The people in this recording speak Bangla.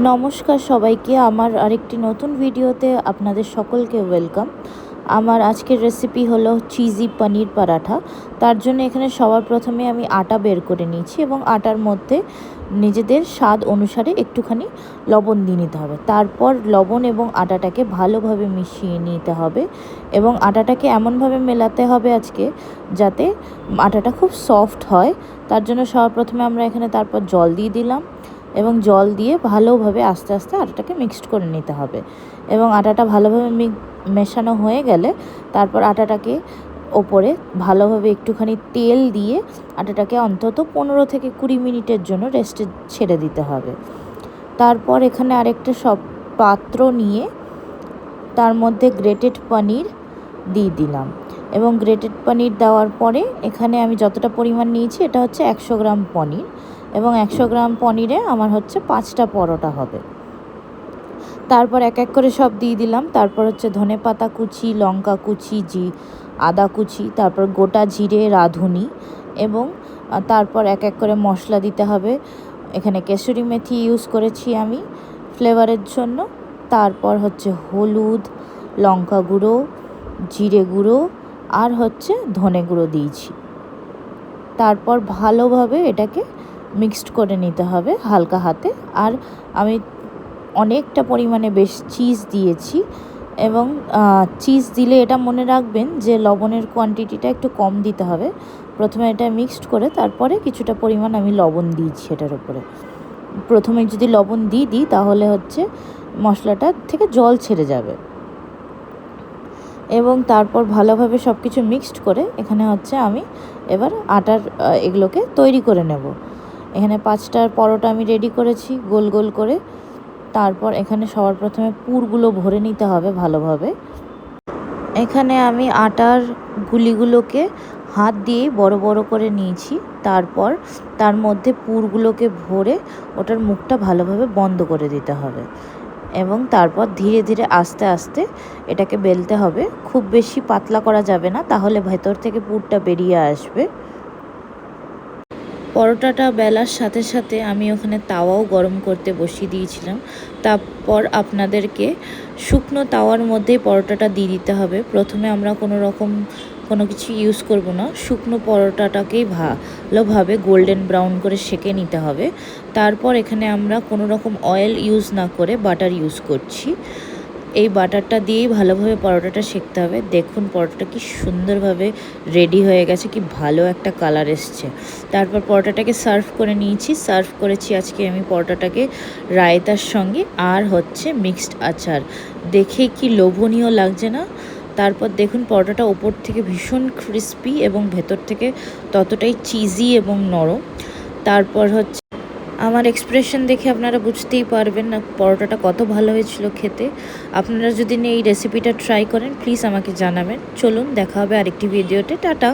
নমস্কার সবাইকে, আমার আরেকটি নতুন ভিডিওতে আপনাদের সকলকে ওয়েলকাম। আমার আজকের রেসিপি হলো চিজি পনির পরাঠা। তার জন্য এখানে সবার প্রথমে আমি আটা বের করে নিয়েছি এবং আটার মধ্যে নিজেদের স্বাদ অনুসারে একটুখানি লবণ দিয়ে নিতে হবে। তারপর লবণ এবং আটাটাকে ভালোভাবে মিশিয়ে নিতে হবে এবং আটাটাকে এমনভাবে মেলাতে হবে আজকে যাতে আটাটা খুব সফট হয়। তার জন্য সবার প্রথমে আমরা এখানে তারপর জল দিয়ে দিলাম এবং জল দিয়ে ভালোভাবে আস্তে আস্তে আটাটাকে মিক্সড করে নিতে হবে এবং আটাটা ভালোভাবে মেশানো হয়ে গেলে তারপর আটাটাকে ওপরে ভালোভাবে একটুখানি তেল দিয়ে আটাটাকে অন্তত 15 থেকে 20 মিনিটের জন্য রেস্টে ছেড়ে দিতে হবে। তারপর এখানে আরেকটা পাত্র নিয়ে তার মধ্যে গ্রেটেড পনির দিয়ে দিলাম এবং গ্রেটেড পনির দেওয়ার পরে এখানে আমি যতটা পরিমাণ নিয়েছি এটা হচ্ছে 100 গ্রাম পনির এবং 100 গ্রাম পনিরে আমার হচ্ছে 5টা পরোটা হবে। তারপর এক এক করে সব দিয়ে দিলাম। তারপর হচ্ছে ধনেপাতা কুচি, লঙ্কা কুচি, আদা কুচি, তারপর গোটা জিরে, রাঁধুনি এবং তারপর এক এক করে মশলা দিতে হবে। এখানে কেশরি মেথি ইউজ করেছি আমি ফ্লেভারের জন্য। তারপর হচ্ছে হলুদ, লঙ্কা গুঁড়ো, জিরে গুঁড়ো আর হচ্ছে ধনে গুঁড়ো দিয়েছি। তারপর ভালোভাবে এটাকে মিক্সড করে নিতে হবে হালকা হাতে। আর আমি অনেকটা পরিমাণে বেশ চিজ দিয়েছি এবং চিজ দিলে এটা মনে রাখবেন যে লবণের কোয়ান্টিটিটা একটু কম দিতে হবে। প্রথমে এটা মিক্সড করে তারপরে কিছুটা পরিমাণ আমি লবণ দিয়েছি এটার উপরে। প্রথমে যদি লবণ দিই তাহলে হচ্ছে মশলাটা থেকে জল ছেড়ে যাবে এবং তারপর ভালোভাবে সব কিছু মিক্সড করে এখানে হচ্ছে আমি এবার আটার এগুলোকে তৈরি করে নেব। এখানে 5টার পরোটা আমি রেডি করেছি গোল গোল করে। তারপর এখানে সবার প্রথমে পুরগুলো ভরে নিতে হবে ভালোভাবে। এখানে আমি আটার গুলিগুলোকে হাত দিয়ে বড় বড় করে নিয়েছি। তারপর তার মধ্যে পুরগুলোকে ভরে ওটার মুখটা ভালোভাবে বন্ধ করে দিতে হবে এবং তারপর ধীরে ধীরে আস্তে আস্তে এটাকে বেলতে হবে। খুব বেশি পাতলা করা যাবে না, তাহলে ভেতর থেকে পুরটা বেরিয়ে আসবে। পরোটাটা বেলার সাথে সাথে আমি ওখানে তাওয়াও গরম করতে বসিয়ে দিয়েছিলাম। তারপর আপনাদেরকে শুকনো তাওয়ার মধ্যেই পরোটাটা দিয়ে দিতে হবে। প্রথমে আমরা কোনো কিছু ইউজ করব না, শুকনো পরোটাটাকেই ভালোভাবে গোল্ডেন ব্রাউন করে সেঁকে নিতে হবে। তারপর এখানে আমরা কোনো রকম অয়েল ইউজ না করে বাটার ইউজ করছি। এই বাটারটা দিয়েই ভালোভাবে পরোটাটা সেঁকতে হবে। দেখুন পরোটাটা কি সুন্দরভাবে রেডি হয়ে গেছে, কি ভালো একটা কালার এসছে। তারপর পরোটাটাকে সার্ভ করে নিয়েছি। সার্ভ করেছি আজকে আমি পরোটাটাকে রায়তার সঙ্গে আর হচ্ছে মিক্সড আচার। দেখে কি লোভনীয় লাগছে না? তারপর দেখুন পরোটাটা ওপর থেকে ভীষণ ক্রিস্পি এবং ভেতর থেকে ততটাই চিজি এবং নরম। তারপর হচ্ছে আমার এক্সপ্রেশন দেখে আপনারা বুঝতেই পারবেন না পরোটাটা কত ভালো হয়েছিল খেতে। আপনারা যদি এই রেসিপিটা ট্রাই করেন প্লিজ আমাকে জানাবেন। চলুন দেখা হবে আরেকটি ভিডিওতে। টাটা।